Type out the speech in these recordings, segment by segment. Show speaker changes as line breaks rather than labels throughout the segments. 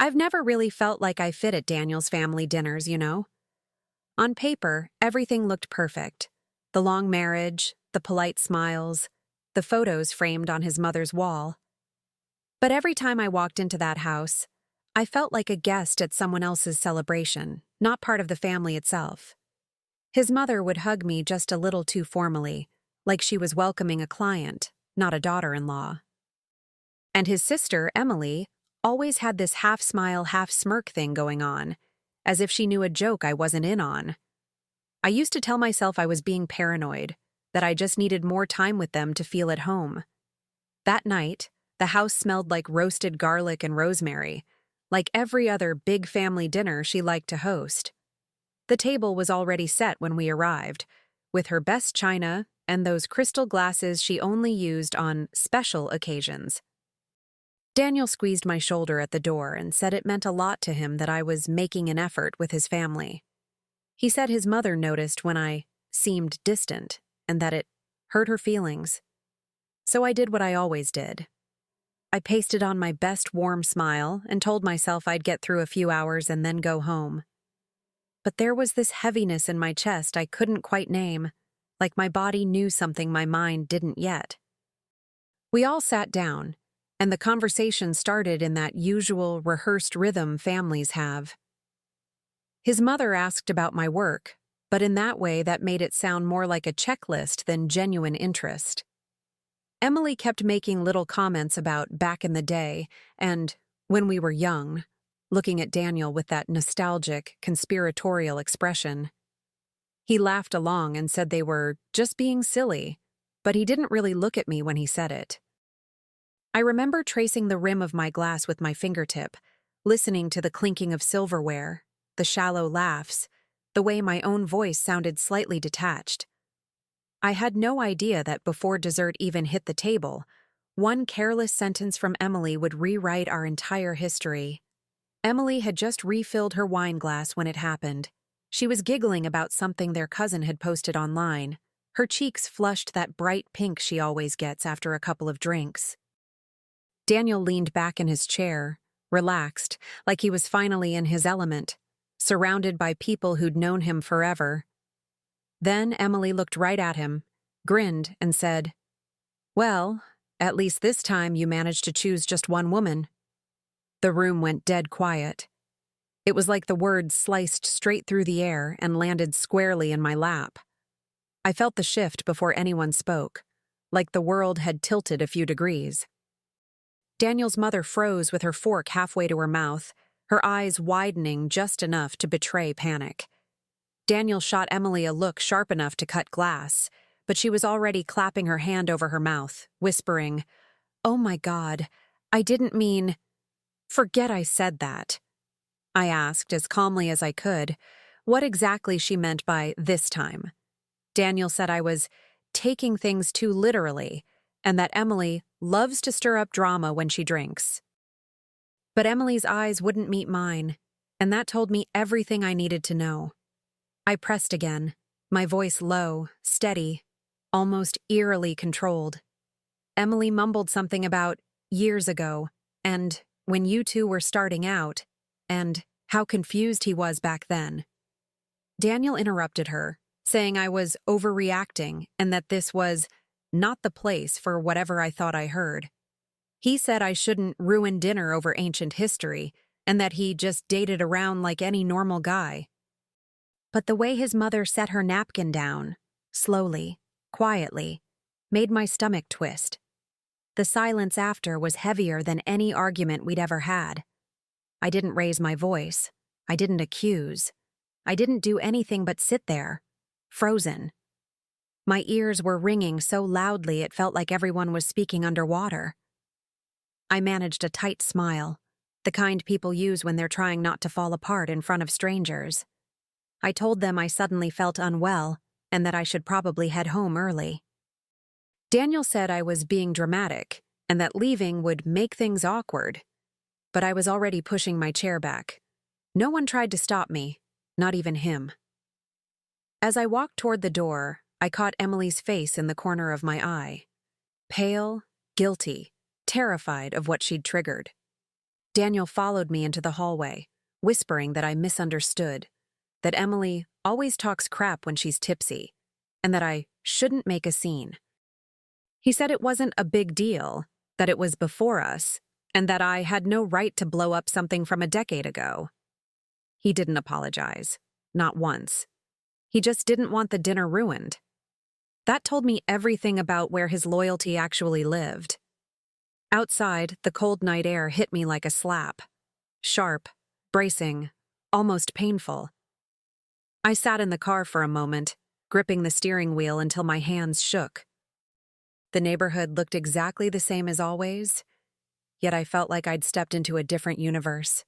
I've never really felt like I fit at Daniel's family dinners, you know? On paper, everything looked perfect. The long marriage, the polite smiles, the photos framed on his mother's wall. But every time I walked into that house, I felt like a guest at someone else's celebration, not part of the family itself. His mother would hug me just a little too formally, like she was welcoming a client, not a daughter-in-law. And his sister, Emily, always had this half-smile, half-smirk thing going on, as if she knew a joke I wasn't in on. I used to tell myself I was being paranoid, that I just needed more time with them to feel at home. That night, the house smelled like roasted garlic and rosemary, like every other big family dinner she liked to host. The table was already set when we arrived, with her best china and those crystal glasses she only used on special occasions. Daniel squeezed my shoulder at the door and said it meant a lot to him that I was making an effort with his family. He said his mother noticed when I seemed distant and that it hurt her feelings. So I did what I always did. I pasted on my best warm smile and told myself I'd get through a few hours and then go home. But there was this heaviness in my chest I couldn't quite name, like my body knew something my mind didn't yet. We all sat down, and the conversation started in that usual rehearsed rhythm families have. His mother asked about my work, but in that way that made it sound more like a checklist than genuine interest. Emily kept making little comments about back in the day and when we were young, looking at Daniel with that nostalgic, conspiratorial expression. He laughed along and said they were just being silly, but he didn't really look at me when he said it. I remember tracing the rim of my glass with my fingertip, listening to the clinking of silverware, the shallow laughs, the way my own voice sounded slightly detached. I had no idea that before dessert even hit the table, one careless sentence from Emily would rewrite our entire history. Emily had just refilled her wine glass when it happened. She was giggling about something their cousin had posted online. Her cheeks flushed that bright pink she always gets after a couple of drinks. Daniel leaned back in his chair, relaxed, like he was finally in his element, surrounded by people who'd known him forever. Then Emily looked right at him, grinned, and said, "Well, at least this time you managed to choose just one woman." The room went dead quiet. It was like the words sliced straight through the air and landed squarely in my lap. I felt the shift before anyone spoke, like the world had tilted a few degrees. Daniel's mother froze with her fork halfway to her mouth, her eyes widening just enough to betray panic. Daniel shot Emily a look sharp enough to cut glass, but she was already clapping her hand over her mouth, whispering, "Oh my God, I didn't mean—" "Forget I said that." I asked as calmly as I could what exactly she meant by this time. Daniel said I was taking things too literally and that Emily loves to stir up drama when she drinks. But Emily's eyes wouldn't meet mine, and that told me everything I needed to know. I pressed again, my voice low, steady, almost eerily controlled. Emily mumbled something about years ago, and when you two were starting out, and how confused he was back then. Daniel interrupted her, saying I was overreacting and that this was not the place for whatever I thought I heard. He said I shouldn't ruin dinner over ancient history and that he just dated around like any normal guy. But the way his mother set her napkin down, slowly, quietly, made my stomach twist. The silence after was heavier than any argument we'd ever had. I didn't raise my voice. I didn't accuse. I didn't do anything but sit there, frozen. My ears were ringing so loudly it felt like everyone was speaking underwater. I managed a tight smile, the kind people use when they're trying not to fall apart in front of strangers. I told them I suddenly felt unwell and that I should probably head home early. Daniel said I was being dramatic and that leaving would make things awkward, but I was already pushing my chair back. No one tried to stop me, not even him. As I walked toward the door, I caught Emily's face in the corner of my eye. Pale, guilty, terrified of what she'd triggered. Daniel followed me into the hallway, whispering that I misunderstood, that Emily always talks crap when she's tipsy, and that I shouldn't make a scene. He said it wasn't a big deal, that it was before us, and that I had no right to blow up something from a decade ago. He didn't apologize, not once. He just didn't want the dinner ruined. That told me everything about where his loyalty actually lived. Outside, the cold night air hit me like a slap. Sharp, bracing, almost painful. I sat in the car for a moment, gripping the steering wheel until my hands shook. The neighborhood looked exactly the same as always, yet I felt like I'd stepped into a different universe.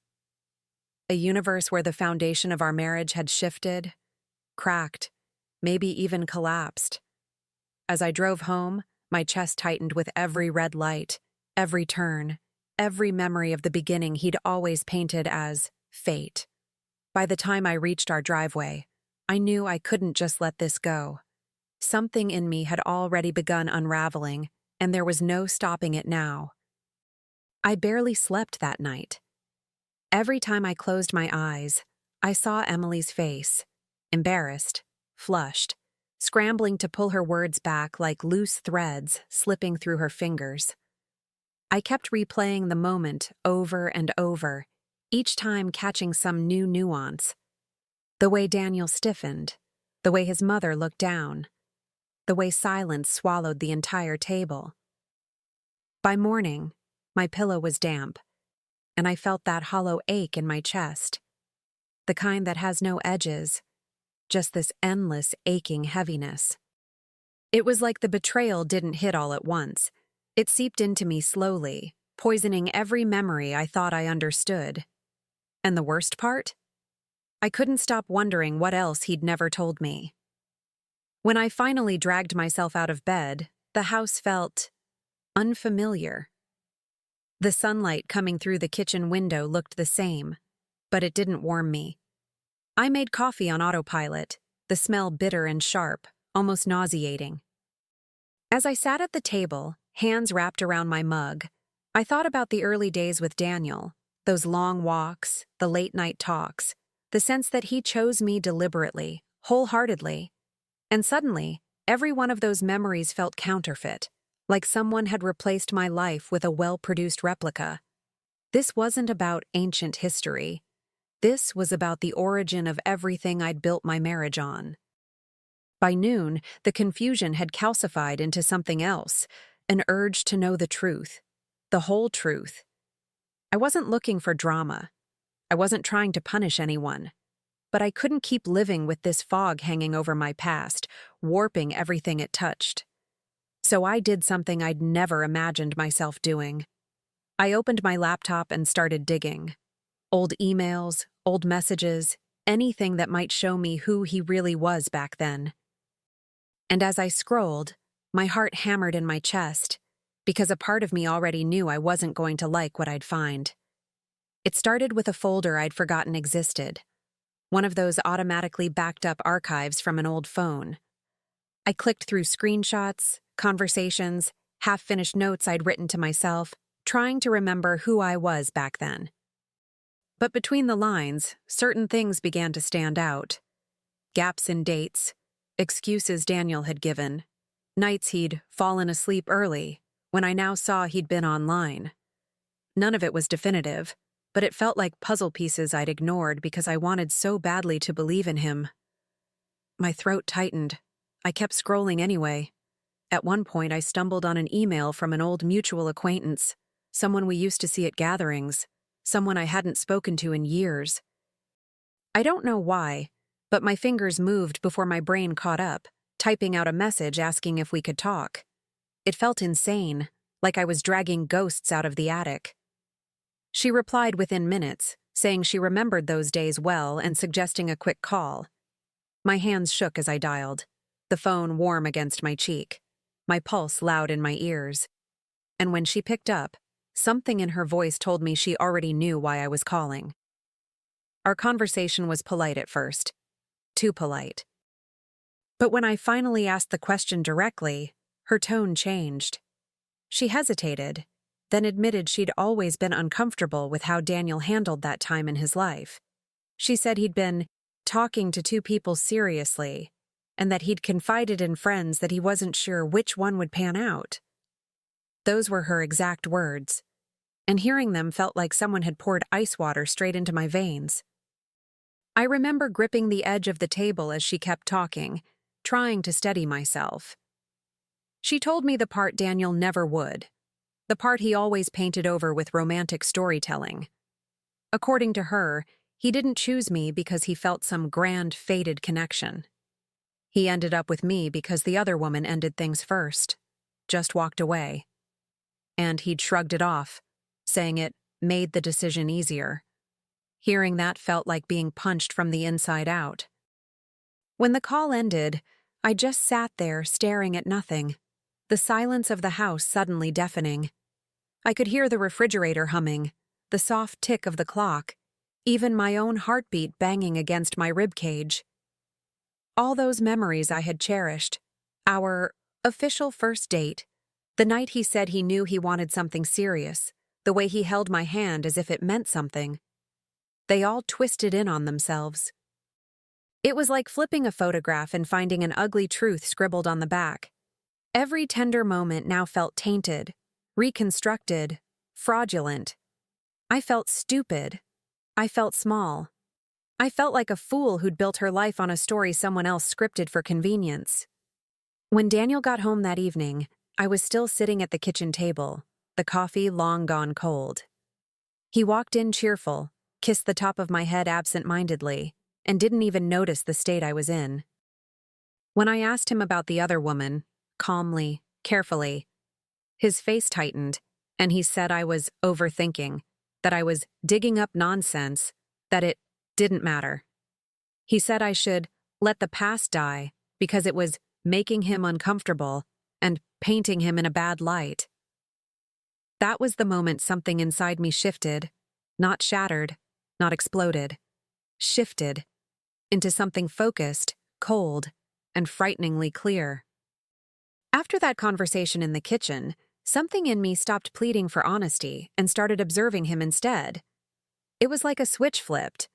A universe where the foundation of our marriage had shifted, cracked, maybe even collapsed. As I drove home, my chest tightened with every red light, every turn, every memory of the beginning he'd always painted as fate. By the time I reached our driveway, I knew I couldn't just let this go. Something in me had already begun unraveling, and there was no stopping it now. I barely slept that night. Every time I closed my eyes, I saw Emily's face, embarrassed, flushed, scrambling to pull her words back like loose threads slipping through her fingers. I kept replaying the moment over and over, each time catching some new nuance. The way Daniel stiffened, the way his mother looked down, the way silence swallowed the entire table. By morning, my pillow was damp, and I felt that hollow ache in my chest, the kind that has no edges, just this endless aching heaviness. It was like the betrayal didn't hit all at once. It seeped into me slowly, poisoning every memory I thought I understood. And the worst part? I couldn't stop wondering what else he'd never told me. When I finally dragged myself out of bed, the house felt unfamiliar. The sunlight coming through the kitchen window looked the same, but it didn't warm me. I made coffee on autopilot, the smell bitter and sharp, almost nauseating. As I sat at the table, hands wrapped around my mug, I thought about the early days with Daniel, those long walks, the late-night talks, the sense that he chose me deliberately, wholeheartedly. And suddenly, every one of those memories felt counterfeit, like someone had replaced my life with a well-produced replica. This wasn't about ancient history. This was about the origin of everything I'd built my marriage on. By noon, the confusion had calcified into something else, an urge to know the truth, the whole truth. I wasn't looking for drama. I wasn't trying to punish anyone. But I couldn't keep living with this fog hanging over my past, warping everything it touched. So I did something I'd never imagined myself doing. I opened my laptop and started digging. Old emails, old messages, anything that might show me who he really was back then. And as I scrolled, my heart hammered in my chest, because a part of me already knew I wasn't going to like what I'd find. It started with a folder I'd forgotten existed, one of those automatically backed up archives from an old phone. I clicked through screenshots, conversations, half-finished notes I'd written to myself, trying to remember who I was back then. But between the lines, certain things began to stand out. Gaps in dates, excuses Daniel had given, nights he'd fallen asleep early, when I now saw he'd been online. None of it was definitive, but it felt like puzzle pieces I'd ignored because I wanted so badly to believe in him. My throat tightened. I kept scrolling anyway. At one point, I stumbled on an email from an old mutual acquaintance, someone we used to see at gatherings, someone I hadn't spoken to in years. I don't know why, but my fingers moved before my brain caught up, typing out a message asking if we could talk. It felt insane, like I was dragging ghosts out of the attic. She replied within minutes, saying she remembered those days well and suggesting a quick call. My hands shook as I dialed, the phone warm against my cheek, my pulse loud in my ears. And when she picked up, something in her voice told me she already knew why I was calling. Our conversation was polite at first, too polite. But when I finally asked the question directly, her tone changed. She hesitated, then admitted she'd always been uncomfortable with how Daniel handled that time in his life. She said he'd been talking to two people seriously, and that he'd confided in friends that he wasn't sure which one would pan out. Those were her exact words, and hearing them felt like someone had poured ice water straight into my veins. I remember gripping the edge of the table as she kept talking, trying to steady myself. She told me the part Daniel never would, the part he always painted over with romantic storytelling. According to her, he didn't choose me because he felt some grand, fated connection. He ended up with me because the other woman ended things first, just walked away. And he'd shrugged it off, saying it made the decision easier. Hearing that felt like being punched from the inside out. When the call ended, I just sat there staring at nothing, the silence of the house suddenly deafening. I could hear the refrigerator humming, the soft tick of the clock, even my own heartbeat banging against my ribcage. All those memories I had cherished, our official first date, the night he said he knew he wanted something serious, the way he held my hand as if it meant something. They all twisted in on themselves. It was like flipping a photograph and finding an ugly truth scribbled on the back. Every tender moment now felt tainted, reconstructed, fraudulent. I felt stupid. I felt small. I felt like a fool who'd built her life on a story someone else scripted for convenience. When Daniel got home that evening, I was still sitting at the kitchen table, the coffee long gone cold. He walked in cheerful, kissed the top of my head absent-mindedly, and didn't even notice the state I was in. When I asked him about the other woman, calmly, carefully, his face tightened, and he said I was overthinking, that I was digging up nonsense, that it didn't matter. He said I should let the past die because it was making him uncomfortable and painting him in a bad light. That was the moment something inside me shifted, not shattered, not exploded, shifted into something focused, cold, and frighteningly clear. After that conversation in the kitchen, something in me stopped pleading for honesty and started observing him instead. It was like a switch flipped.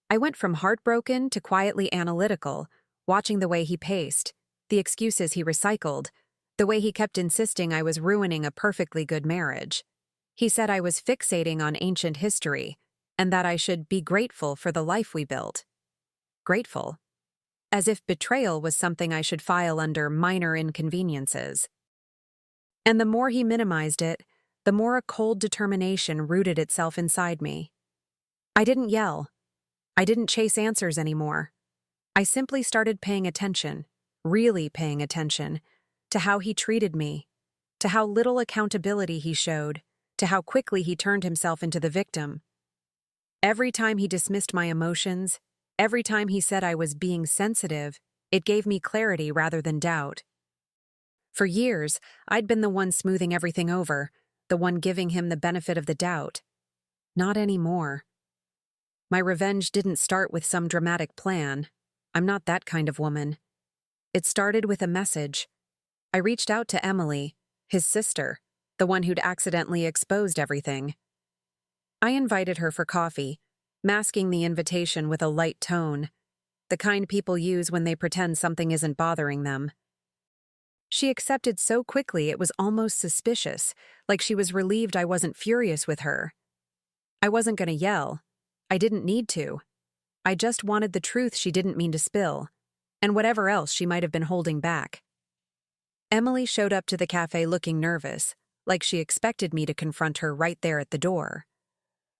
I went from heartbroken to quietly analytical, watching the way he paced, the excuses he recycled, the way he kept insisting I was ruining a perfectly good marriage. He said I was fixating on ancient history, and that I should be grateful for the life we built. Grateful. As if betrayal was something I should file under minor inconveniences. And the more he minimized it, the more a cold determination rooted itself inside me. I didn't yell. I didn't chase answers anymore. I simply started paying attention, really paying attention, to how he treated me, to how little accountability he showed, to how quickly he turned himself into the victim. Every time he dismissed my emotions, every time he said I was being sensitive, it gave me clarity rather than doubt. For years, I'd been the one smoothing everything over, the one giving him the benefit of the doubt. Not anymore. My revenge didn't start with some dramatic plan. I'm not that kind of woman. It started with a message. I reached out to Emily, his sister, the one who'd accidentally exposed everything. I invited her for coffee, masking the invitation with a light tone, the kind people use when they pretend something isn't bothering them. She accepted so quickly it was almost suspicious, like she was relieved I wasn't furious with her. I wasn't going to yell. I didn't need to. I just wanted the truth she didn't mean to spill, and whatever else she might have been holding back. Emily showed up to the cafe looking nervous, like she expected me to confront her right there at the door.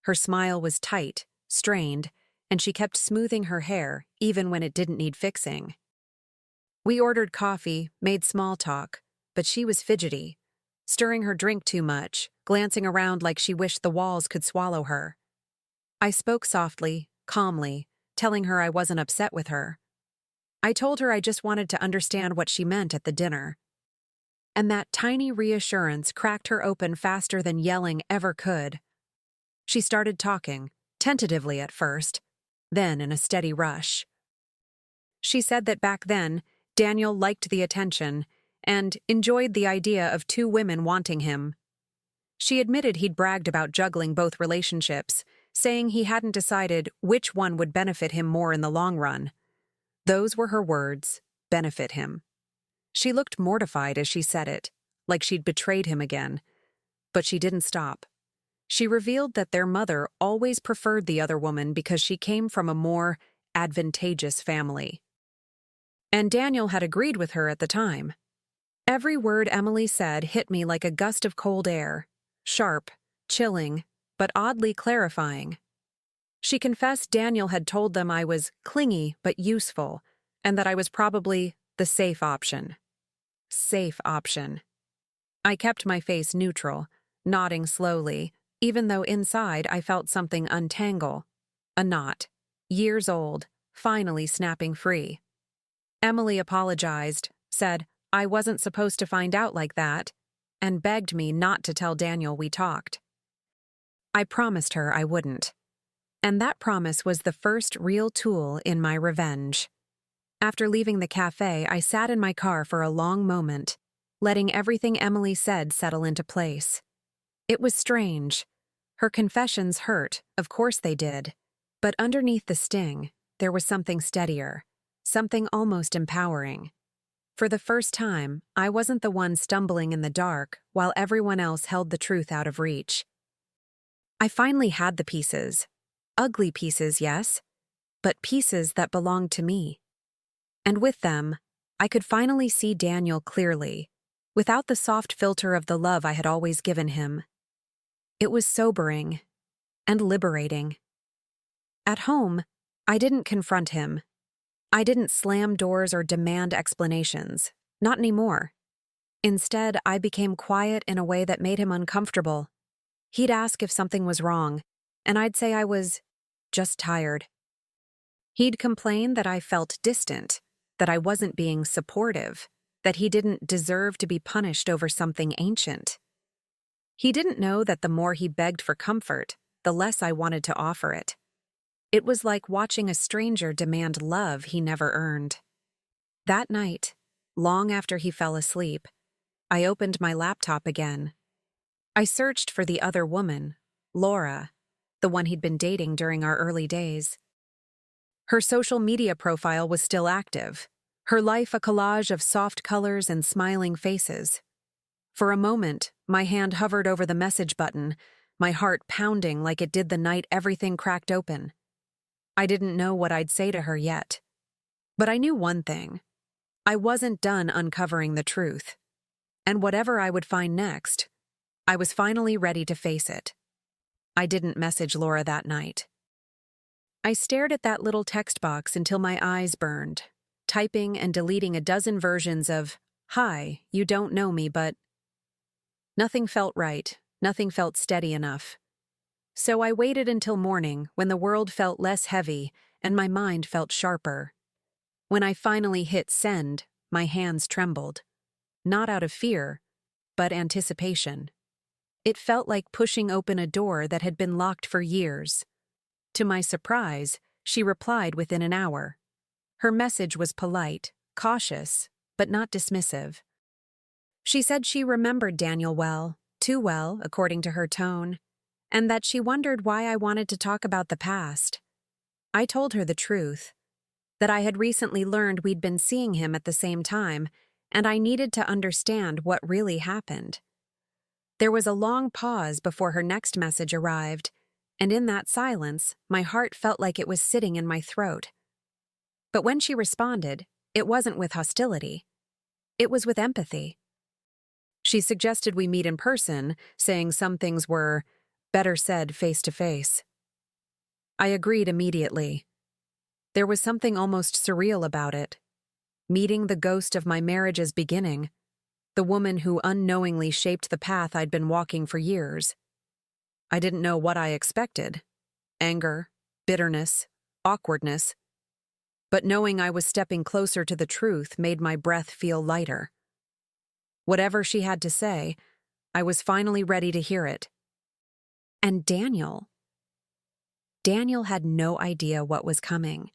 Her smile was tight, strained, and she kept smoothing her hair even when it didn't need fixing. We ordered coffee, made small talk, but she was fidgety, stirring her drink too much, glancing around like she wished the walls could swallow her. I spoke softly, calmly, telling her I wasn't upset with her. I told her I just wanted to understand what she meant at the dinner. And that tiny reassurance cracked her open faster than yelling ever could. She started talking, tentatively at first, then in a steady rush. She said that back then, Daniel liked the attention and enjoyed the idea of two women wanting him. She admitted he'd bragged about juggling both relationships, saying he hadn't decided which one would benefit him more in the long run. Those were her words, benefit him. She looked mortified as she said it, like she'd betrayed him again. But she didn't stop. She revealed that their mother always preferred the other woman because she came from a more advantageous family. And Daniel had agreed with her at the time. Every word Emily said hit me like a gust of cold air, sharp, chilling, but oddly clarifying. She confessed Daniel had told them I was clingy but useful, and that I was probably the safe option. Safe option. I kept my face neutral, nodding slowly, even though inside I felt something untangle. A knot, years old, finally snapping free. Emily apologized, said I wasn't supposed to find out like that, and begged me not to tell Daniel we talked. I promised her I wouldn't. And that promise was the first real tool in my revenge. After leaving the cafe, I sat in my car for a long moment, letting everything Emily said settle into place. It was strange. Her confessions hurt, of course they did. But underneath the sting, there was something steadier, something almost empowering. For the first time, I wasn't the one stumbling in the dark while everyone else held the truth out of reach. I finally had the pieces. Ugly pieces, yes, but pieces that belonged to me. And with them, I could finally see Daniel clearly, without the soft filter of the love I had always given him. It was sobering and liberating. At home, I didn't confront him. I didn't slam doors or demand explanations, not anymore. Instead, I became quiet in a way that made him uncomfortable. He'd ask if something was wrong, and I'd say I was just tired. He'd complain that I felt distant, that I wasn't being supportive, that he didn't deserve to be punished over something ancient. He didn't know that the more he begged for comfort, the less I wanted to offer it. It was like watching a stranger demand love he never earned. That night, long after he fell asleep, I opened my laptop again. I searched for the other woman, Laura, the one he'd been dating during our early days. Her social media profile was still active, her life a collage of soft colors and smiling faces. For a moment, my hand hovered over the message button, my heart pounding like it did the night everything cracked open. I didn't know what I'd say to her yet. But I knew one thing. I wasn't done uncovering the truth. And whatever I would find next, I was finally ready to face it. I didn't message Laura that night. I stared at that little text box until my eyes burned, typing and deleting a dozen versions of, "Hi, you don't know me, but..." Nothing felt right, nothing felt steady enough. So I waited until morning when the world felt less heavy and my mind felt sharper. When I finally hit send, my hands trembled. Not out of fear, but anticipation. It felt like pushing open a door that had been locked for years. To my surprise, she replied within an hour. Her message was polite, cautious, but not dismissive. She said she remembered Daniel well, too well, according to her tone, and that she wondered why I wanted to talk about the past. I told her the truth, that I had recently learned we'd been seeing him at the same time, and I needed to understand what really happened. There was a long pause before her next message arrived, and in that silence, my heart felt like it was sitting in my throat. But when she responded, it wasn't with hostility. It was with empathy. She suggested we meet in person, saying some things were better said face to face. I agreed immediately. There was something almost surreal about it. Meeting the ghost of my marriage's beginning, the woman who unknowingly shaped the path I'd been walking for years. I didn't know what I expected. Anger, bitterness, awkwardness. But knowing I was stepping closer to the truth made my breath feel lighter. Whatever she had to say, I was finally ready to hear it. And Daniel had no idea what was coming.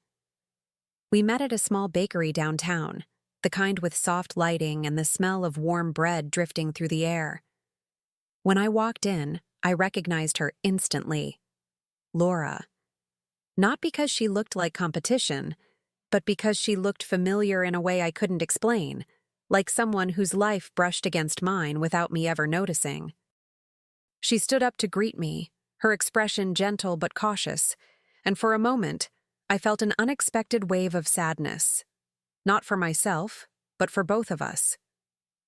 We met at a small bakery downtown, the kind with soft lighting and the smell of warm bread drifting through the air. When I walked in, I recognized her instantly. Laura. Not because she looked like competition, but because she looked familiar in a way I couldn't explain, like someone whose life brushed against mine without me ever noticing. She stood up to greet me, her expression gentle but cautious, and for a moment, I felt an unexpected wave of sadness. Not for myself, but for both of us.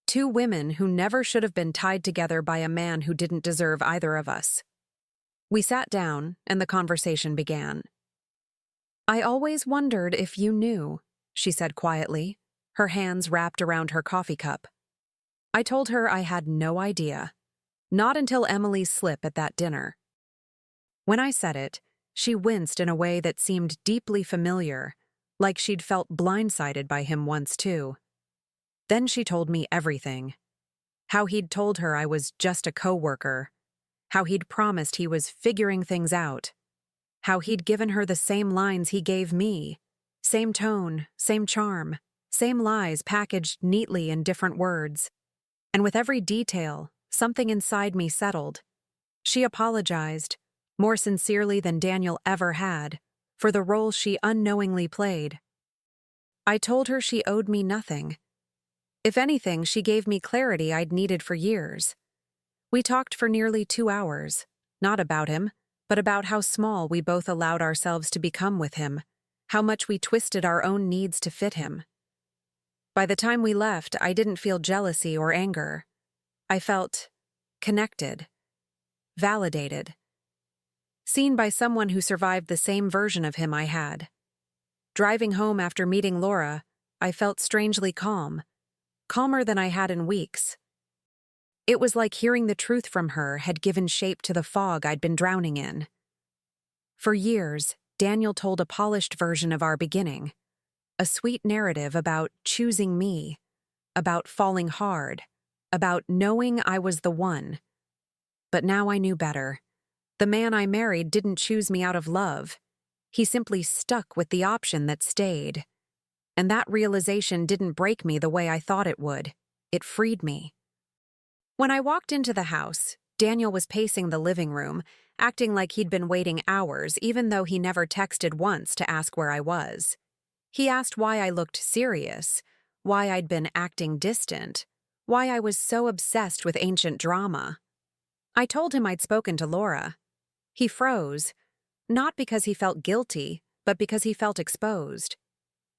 Two women who never should have been tied together by a man who didn't deserve either of us. We sat down, and the conversation began. "I always wondered if you knew," she said quietly, her hands wrapped around her coffee cup. I told her I had no idea. Not until Emily's slip at that dinner. When I said it, she winced in a way that seemed deeply familiar, like she'd felt blindsided by him once too. Then she told me everything. How he'd told her I was just a co-worker. How he'd promised he was figuring things out. How he'd given her the same lines he gave me. Same tone, same charm, same lies packaged neatly in different words. And with every detail, something inside me settled. She apologized, more sincerely than Daniel ever had, for the role she unknowingly played. I told her she owed me nothing. If anything, she gave me clarity I'd needed for years. We talked for nearly 2 hours, not about him, but about how small we both allowed ourselves to become with him, how much we twisted our own needs to fit him. By the time we left, I didn't feel jealousy or anger. I felt connected, validated, seen by someone who survived the same version of him I had. Driving home after meeting Laura, I felt strangely calm, calmer than I had in weeks. It was like hearing the truth from her had given shape to the fog I'd been drowning in. For years, Daniel told a polished version of our beginning, a sweet narrative about choosing me, about falling hard, about knowing I was the one. But now I knew better. The man I married didn't choose me out of love. He simply stuck with the option that stayed. And that realization didn't break me the way I thought it would. It freed me. When I walked into the house, Daniel was pacing the living room, acting like he'd been waiting hours even though he never texted once to ask where I was. He asked why I looked serious, why I'd been acting distant, why I was so obsessed with ancient drama. I told him I'd spoken to Laura. He froze, not because he felt guilty, but because he felt exposed.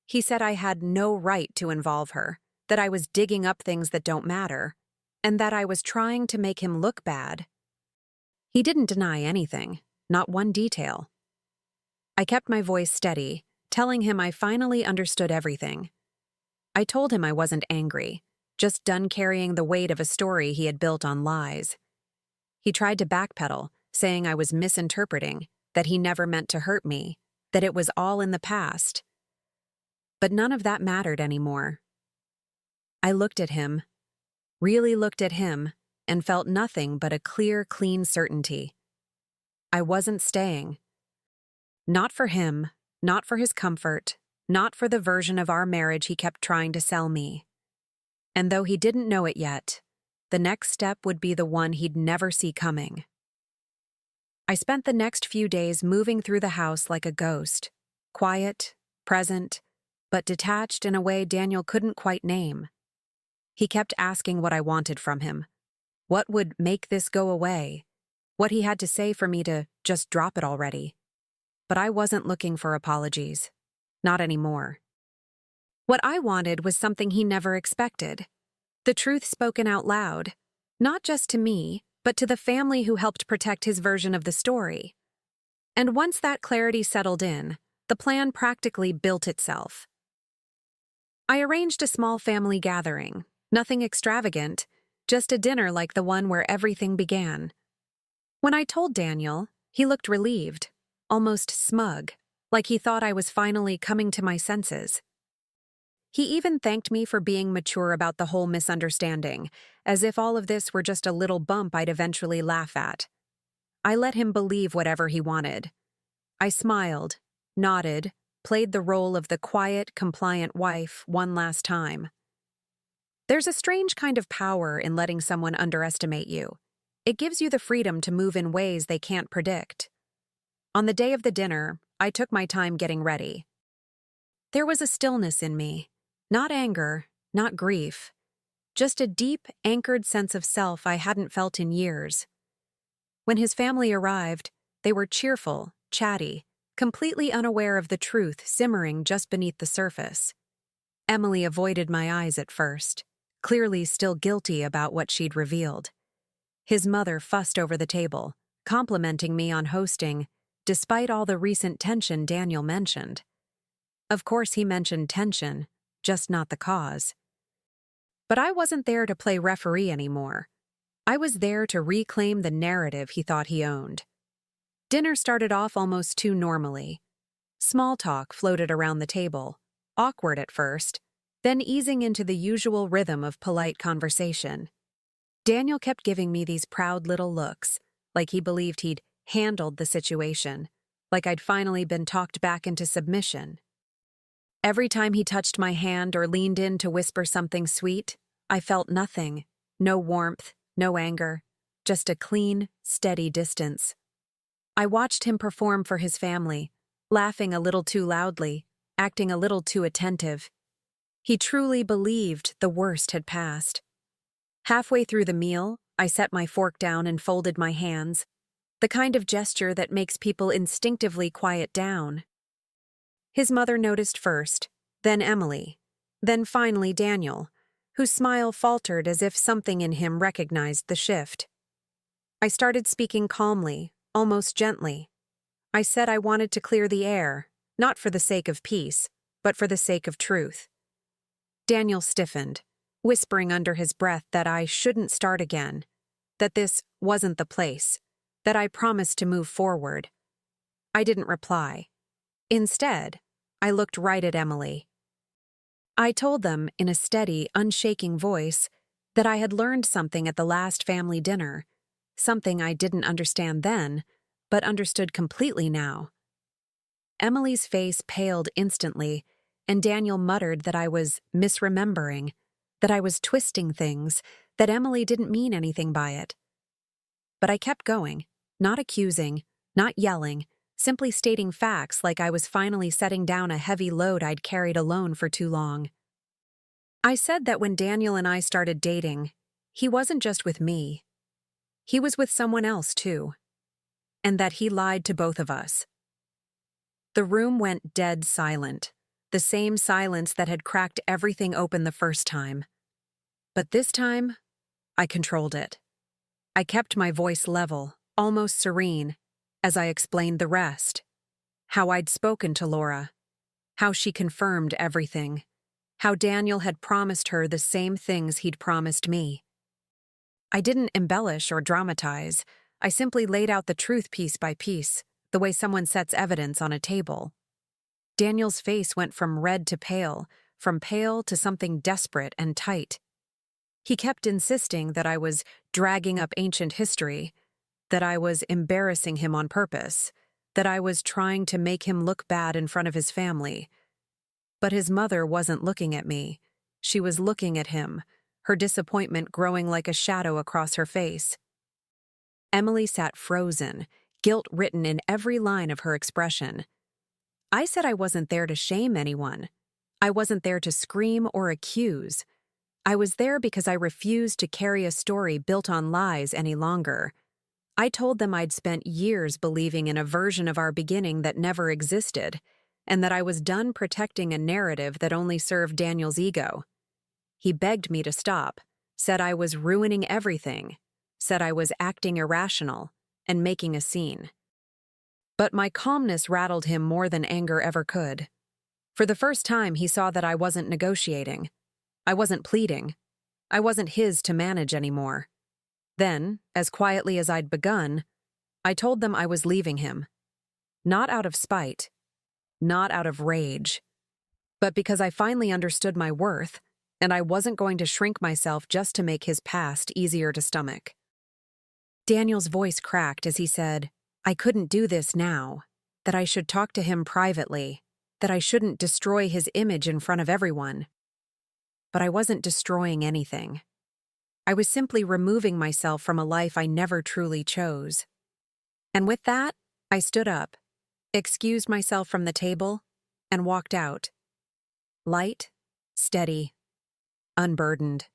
He said I had no right to involve her, that I was digging up things that don't matter, and that I was trying to make him look bad. He didn't deny anything, not one detail. I kept my voice steady, telling him I finally understood everything. I told him I wasn't angry, just done carrying the weight of a story he had built on lies. He tried to backpedal, saying I was misinterpreting, that he never meant to hurt me, that it was all in the past. But none of that mattered anymore. I looked at him, really looked at him, and felt nothing but a clear, clean certainty. I wasn't staying. Not for him, not for his comfort, not for the version of our marriage he kept trying to sell me. And though he didn't know it yet, the next step would be the one he'd never see coming. I spent the next few days moving through the house like a ghost, quiet, present, but detached in a way Daniel couldn't quite name. He kept asking what I wanted from him. What would make this go away? What he had to say for me to just drop it already. But I wasn't looking for apologies. Not anymore. What I wanted was something he never expected. The truth spoken out loud, not just to me, but to the family who helped protect his version of the story. And once that clarity settled in, the plan practically built itself. I arranged a small family gathering, nothing extravagant, just a dinner like the one where everything began. When I told Daniel, he looked relieved, almost smug, like he thought I was finally coming to my senses. He even thanked me for being mature about the whole misunderstanding, as if all of this were just a little bump I'd eventually laugh at. I let him believe whatever he wanted. I smiled, nodded, played the role of the quiet, compliant wife one last time. There's a strange kind of power in letting someone underestimate you, It gives you the freedom to move in ways they can't predict. On the day of the dinner, I took my time getting ready. There was a stillness in me, not anger, not grief, just a deep, anchored sense of self I hadn't felt in years. When his family arrived, they were cheerful, chatty, completely unaware of the truth simmering just beneath the surface. Emily avoided my eyes at first, clearly still guilty about what she'd revealed. His mother fussed over the table, complimenting me on hosting, despite all the recent tension Daniel mentioned. Of course he mentioned tension, just not the cause. But I wasn't there to play referee anymore. I was there to reclaim the narrative he thought he owned. Dinner started off almost too normally. Small talk floated around the table, awkward at first, then easing into the usual rhythm of polite conversation. Daniel kept giving me these proud little looks, like he believed he'd handled the situation, like I'd finally been talked back into submission. Every time he touched my hand or leaned in to whisper something sweet, I felt nothing, no warmth, no anger, just a clean, steady distance. I watched him perform for his family, laughing a little too loudly, acting a little too attentive. He truly believed the worst had passed. Halfway through the meal, I set my fork down and folded my hands, the kind of gesture that makes people instinctively quiet down. His mother noticed first, then Emily, then finally Daniel, whose smile faltered as if something in him recognized the shift. I started speaking calmly, almost gently. I said I wanted to clear the air, not for the sake of peace, but for the sake of truth. Daniel stiffened, whispering under his breath that I shouldn't start again, that this wasn't the place, that I promised to move forward. I didn't reply. Instead, I looked right at Emily. I told them in a steady, unshaking voice that I had learned something at the last family dinner, something I didn't understand then, but understood completely now. Emily's face paled instantly, and Daniel muttered that I was misremembering, that I was twisting things, that Emily didn't mean anything by it. But I kept going, not accusing, not yelling, simply stating facts like I was finally setting down a heavy load I'd carried alone for too long. I said that when Daniel and I started dating, he wasn't just with me. He was with someone else too, and that he lied to both of us. The room went dead silent, the same silence that had cracked everything open the first time. But this time, I controlled it. I kept my voice level, almost serene, as I explained the rest. How I'd spoken to Laura. How she confirmed everything. How Daniel had promised her the same things he'd promised me. I didn't embellish or dramatize. I simply laid out the truth piece by piece, the way someone sets evidence on a table. Daniel's face went from red to from pale to something desperate and tight. He kept insisting that I was dragging up ancient history, that I was embarrassing him on purpose, that I was trying to make him look bad in front of his family. But his mother wasn't looking at me. She was looking at him, her disappointment growing like a shadow across her face. Emily sat frozen, guilt written in every line of her expression. I said I wasn't there to shame anyone. I wasn't there to scream or accuse. I was there because I refused to carry a story built on lies any longer. I told them I'd spent years believing in a version of our beginning that never existed, and that I was done protecting a narrative that only served Daniel's ego. He begged me to stop, said I was ruining everything, said I was acting irrational and making a scene. But my calmness rattled him more than anger ever could. For the first time, he saw that I wasn't negotiating. I wasn't pleading. I wasn't his to manage anymore. Then, as quietly as I'd begun, I told them I was leaving him. Not out of spite, not out of rage, but because I finally understood my worth, and I wasn't going to shrink myself just to make his past easier to stomach. Daniel's voice cracked as he said, I couldn't do this now, that I should talk to him privately, that I shouldn't destroy his image in front of everyone. But I wasn't destroying anything. I was simply removing myself from a life I never truly chose. And with that, I stood up, excused myself from the table, and walked out. Light, steady, unburdened.